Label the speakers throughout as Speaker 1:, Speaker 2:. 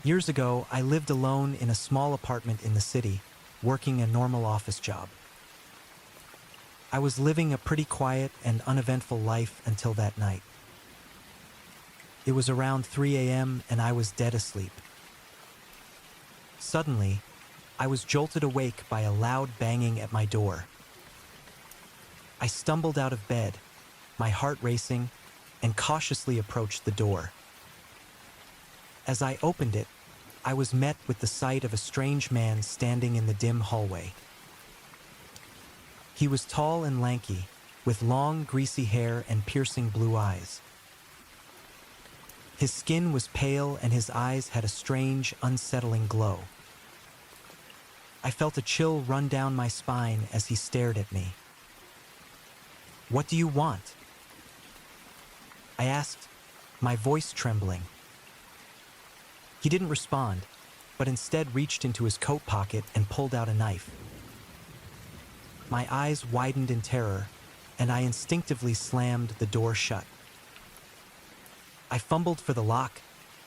Speaker 1: Years ago, I lived alone in a small apartment in the city, working a normal office job. I was living a pretty quiet and uneventful life until that night. It was around 3 a.m. and I was dead asleep. Suddenly, I was jolted awake by a loud banging at my door. I stumbled out of bed, my heart racing, and cautiously approached the door. As I opened it, I was met with the sight of a strange man standing in the dim hallway. He was tall and lanky, with long, greasy hair and piercing blue eyes. His skin was pale and his eyes had a strange, unsettling glow. I felt a chill run down my spine as he stared at me. "What do you want?" I asked, my voice trembling. He didn't respond, but instead reached into his coat pocket and pulled out a knife. My eyes widened in terror, and I instinctively slammed the door shut. I fumbled for the lock,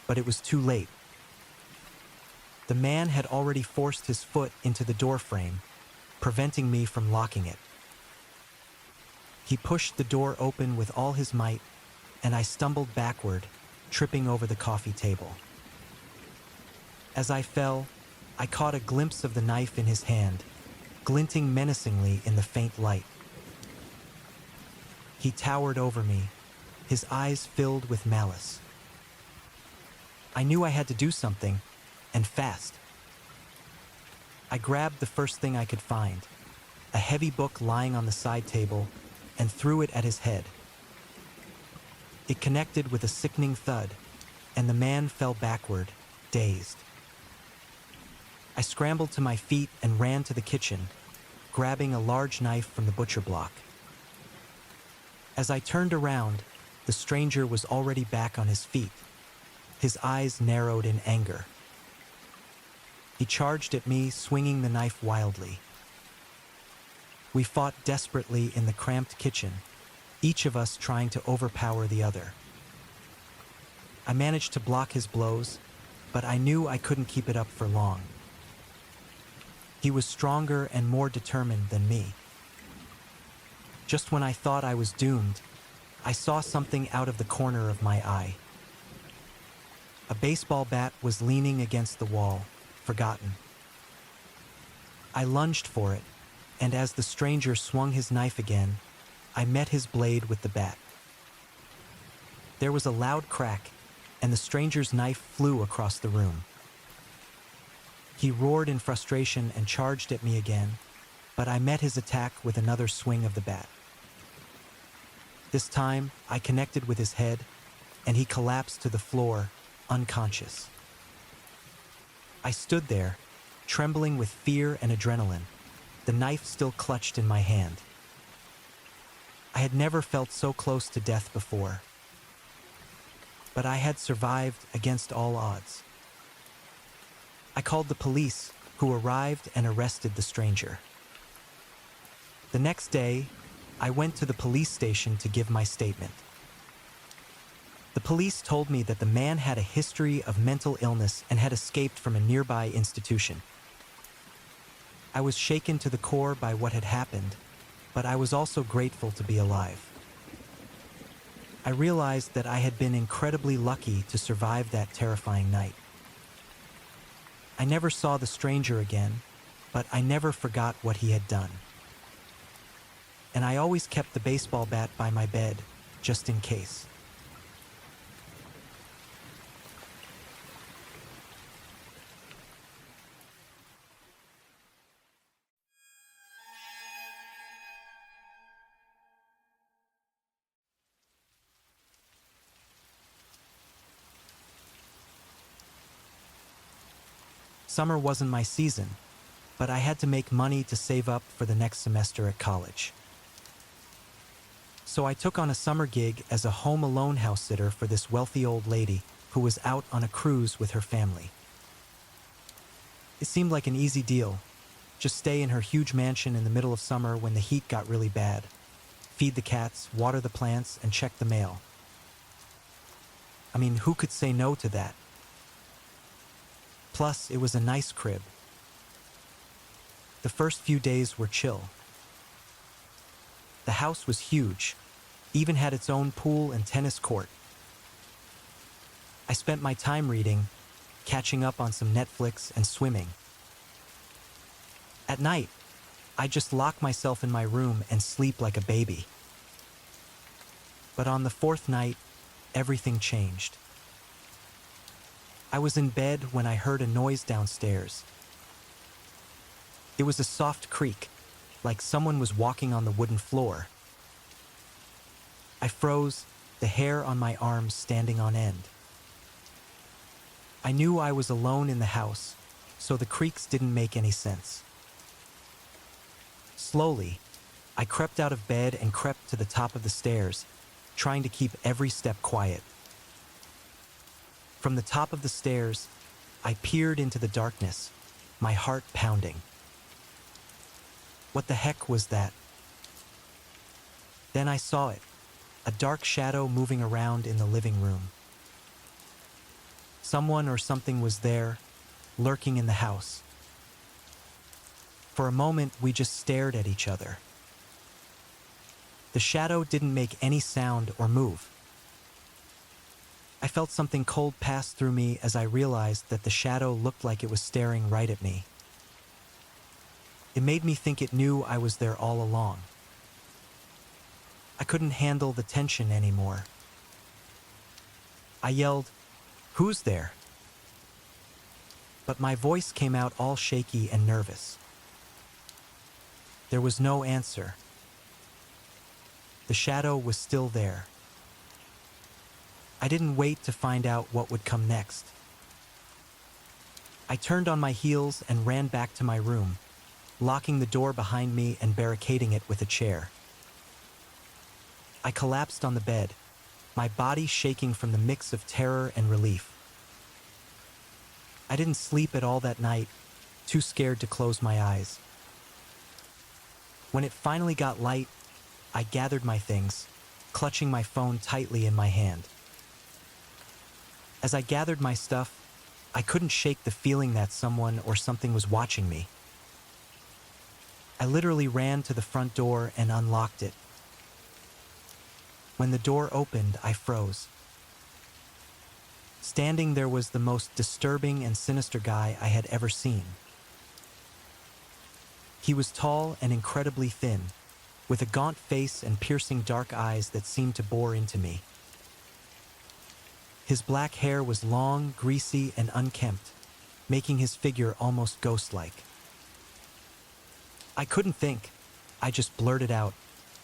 Speaker 1: but it was too late. The man had already forced his foot into the doorframe, preventing me from locking it. He pushed the door open with all his might, and I stumbled backward, tripping over the coffee table. As I fell, I caught a glimpse of the knife in his hand, glinting menacingly in the faint light. He towered over me, his eyes filled with malice. I knew I had to do something, and fast. I grabbed the first thing I could find, a heavy book lying on the side table, and threw it at his head. It connected with a sickening thud, and the man fell backward, dazed. I scrambled to my feet and ran to the kitchen, grabbing a large knife from the butcher block. As I turned around, the stranger was already back on his feet, his eyes narrowed in anger. He charged at me, swinging the knife wildly. We fought desperately in the cramped kitchen, each of us trying to overpower the other. I managed to block his blows, but I knew I couldn't keep it up for long. He was stronger and more determined than me. Just when I thought I was doomed, I saw something out of the corner of my eye. A baseball bat was leaning against the wall, forgotten. I lunged for it, and as the stranger swung his knife again, I met his blade with the bat. There was a loud crack, and the stranger's knife flew across the room. He roared in frustration and charged at me again, but I met his attack with another swing of the bat. This time, I connected with his head, and he collapsed to the floor, unconscious. I stood there, trembling with fear and adrenaline, the knife still clutched in my hand. I had never felt so close to death before, but I had survived against all odds. I called the police, who arrived and arrested the stranger. The next day, I went to the police station to give my statement. The police told me that the man had a history of mental illness and had escaped from a nearby institution. I was shaken to the core by what had happened, but I was also grateful to be alive. I realized that I had been incredibly lucky to survive that terrifying night. I never saw the stranger again, but I never forgot what he had done. And I always kept the baseball bat by my bed, just in case. Summer wasn't my season, but I had to make money to save up for the next semester at college. So I took on a summer gig as a home alone house sitter for this wealthy old lady who was out on a cruise with her family. It seemed like an easy deal. Just stay in her huge mansion in the middle of summer when the heat got really bad, feed the cats, water the plants, and check the mail. I mean, who could say no to that? Plus, it was a nice crib. The first few days were chill. The house was huge, even had its own pool and tennis court. I spent my time reading, catching up on some Netflix, and swimming. At night, I just lock myself in my room and sleep like a baby. But on the fourth night, everything changed. I was in bed when I heard a noise downstairs. It was a soft creak, like someone was walking on the wooden floor. I froze, the hair on my arms standing on end. I knew I was alone in the house, so the creaks didn't make any sense. Slowly, I crept out of bed and crept to the top of the stairs, trying to keep every step quiet. From the top of the stairs, I peered into the darkness, my heart pounding. What the heck was that? Then I saw it, a dark shadow moving around in the living room. Someone or something was there, lurking in the house. For a moment, we just stared at each other. The shadow didn't make any sound or move. I felt something cold pass through me as I realized that the shadow looked like it was staring right at me. It made me think it knew I was there all along. I couldn't handle the tension anymore. I yelled, "Who's there?" But my voice came out all shaky and nervous. There was no answer. The shadow was still there. I didn't wait to find out what would come next. I turned on my heels and ran back to my room, locking the door behind me and barricading it with a chair. I collapsed on the bed, my body shaking from the mix of terror and relief. I didn't sleep at all that night, too scared to close my eyes. When it finally got light, I gathered my things, clutching my phone tightly in my hand. As I gathered my stuff, I couldn't shake the feeling that someone or something was watching me. I literally ran to the front door and unlocked it. When the door opened, I froze. Standing there was the most disturbing and sinister guy I had ever seen. He was tall and incredibly thin, with a gaunt face and piercing dark eyes that seemed to bore into me. His black hair was long, greasy, and unkempt, making his figure almost ghost-like. I couldn't think. I just blurted out,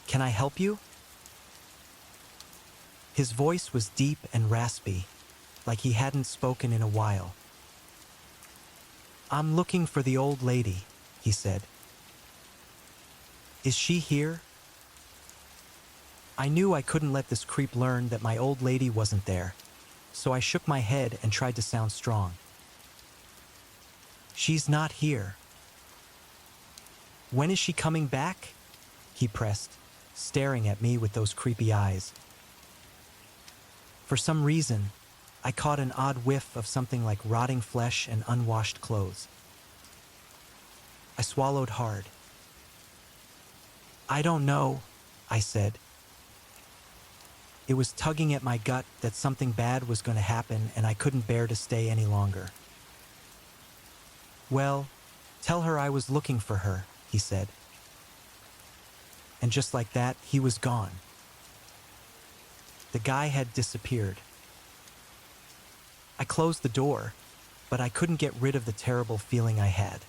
Speaker 1: "Can I help you?" His voice was deep and raspy, like he hadn't spoken in a while. "I'm looking for the old lady," he said. "Is she here?" I knew I couldn't let this creep learn that my old lady wasn't there, so I shook my head and tried to sound strong. "She's not here." "When is she coming back?" he pressed, staring at me with those creepy eyes. For some reason, I caught an odd whiff of something like rotting flesh and unwashed clothes. I swallowed hard. "I don't know," I said. It was tugging at my gut that something bad was going to happen and I couldn't bear to stay any longer. "Well, tell her I was looking for her," he said. And just like that, he was gone. The guy had disappeared. I closed the door, but I couldn't get rid of the terrible feeling I had.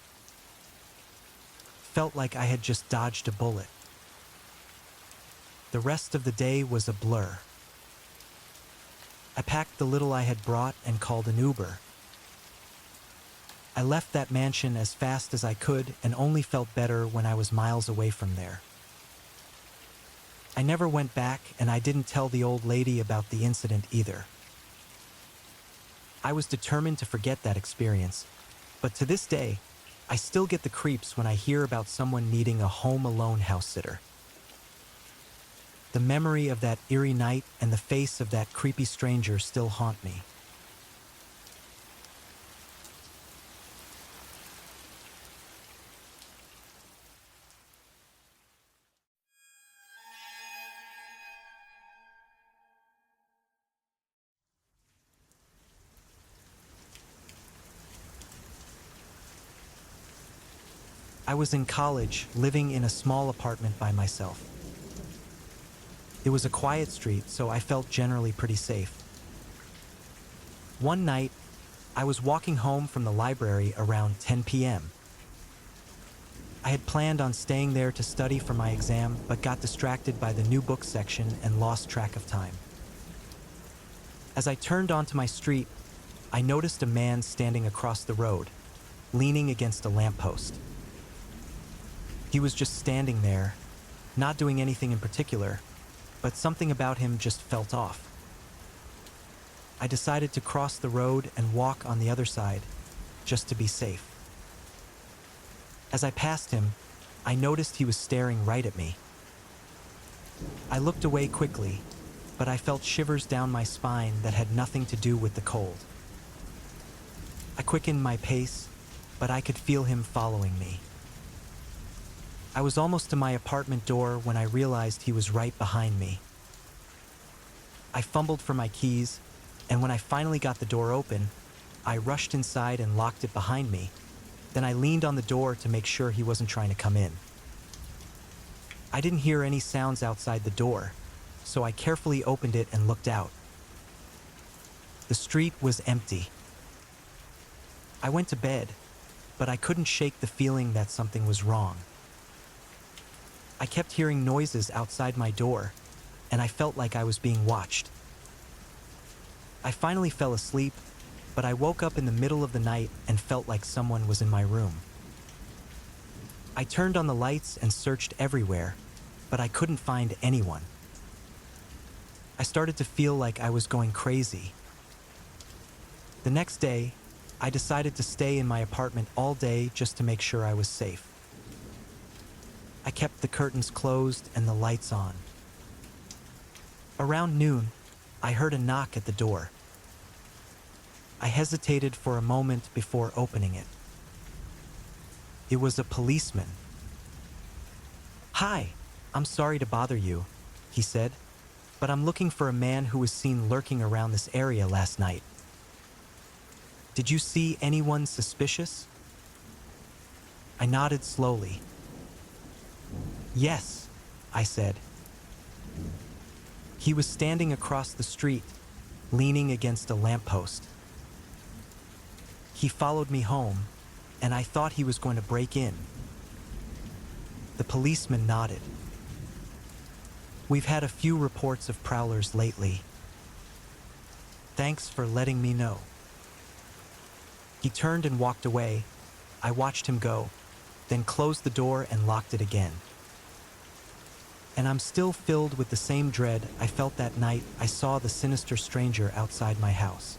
Speaker 1: Felt like I had just dodged a bullet. The rest of the day was a blur. I packed the little I had brought and called an Uber. I left that mansion as fast as I could and only felt better when I was miles away from there. I never went back, and I didn't tell the old lady about the incident either. I was determined to forget that experience, but to this day, I still get the creeps when I hear about someone needing a home-alone house sitter. The memory of that eerie night and the face of that creepy stranger still haunt me. I was in college, living in a small apartment by myself. It was a quiet street, so I felt generally pretty safe. One night, I was walking home from the library around 10 p.m. I had planned on staying there to study for my exam, but got distracted by the new book section and lost track of time. As I turned onto my street, I noticed a man standing across the road, leaning against a lamppost. He was just standing there, not doing anything in particular, but something about him just felt off. I decided to cross the road and walk on the other side, just to be safe. As I passed him, I noticed he was staring right at me. I looked away quickly, but I felt shivers down my spine that had nothing to do with the cold. I quickened my pace, but I could feel him following me. I was almost to my apartment door when I realized he was right behind me. I fumbled for my keys, and when I finally got the door open, I rushed inside and locked it behind me. Then I leaned on the door to make sure he wasn't trying to come in. I didn't hear any sounds outside the door, so I carefully opened it and looked out. The street was empty. I went to bed, but I couldn't shake the feeling that something was wrong. I kept hearing noises outside my door, and I felt like I was being watched. I finally fell asleep, but I woke up in the middle of the night and felt like someone was in my room. I turned on the lights and searched everywhere, but I couldn't find anyone. I started to feel like I was going crazy. The next day, I decided to stay in my apartment all day just to make sure I was safe. I kept the curtains closed and the lights on. Around noon, I heard a knock at the door. I hesitated for a moment before opening it. It was a policeman. "Hi, I'm sorry to bother you," he said, "but I'm looking for a man who was seen lurking around this area last night. Did you see anyone suspicious?" I nodded slowly. "Yes," I said. He was standing across the street, leaning against a lamppost. He followed me home, and I thought he was going to break in. The policeman nodded. "We've had a few reports of prowlers lately. Thanks for letting me know." He turned and walked away. I watched him go, then closed the door and locked it again. And I'm still filled with the same dread I felt that night I saw the sinister stranger outside my house.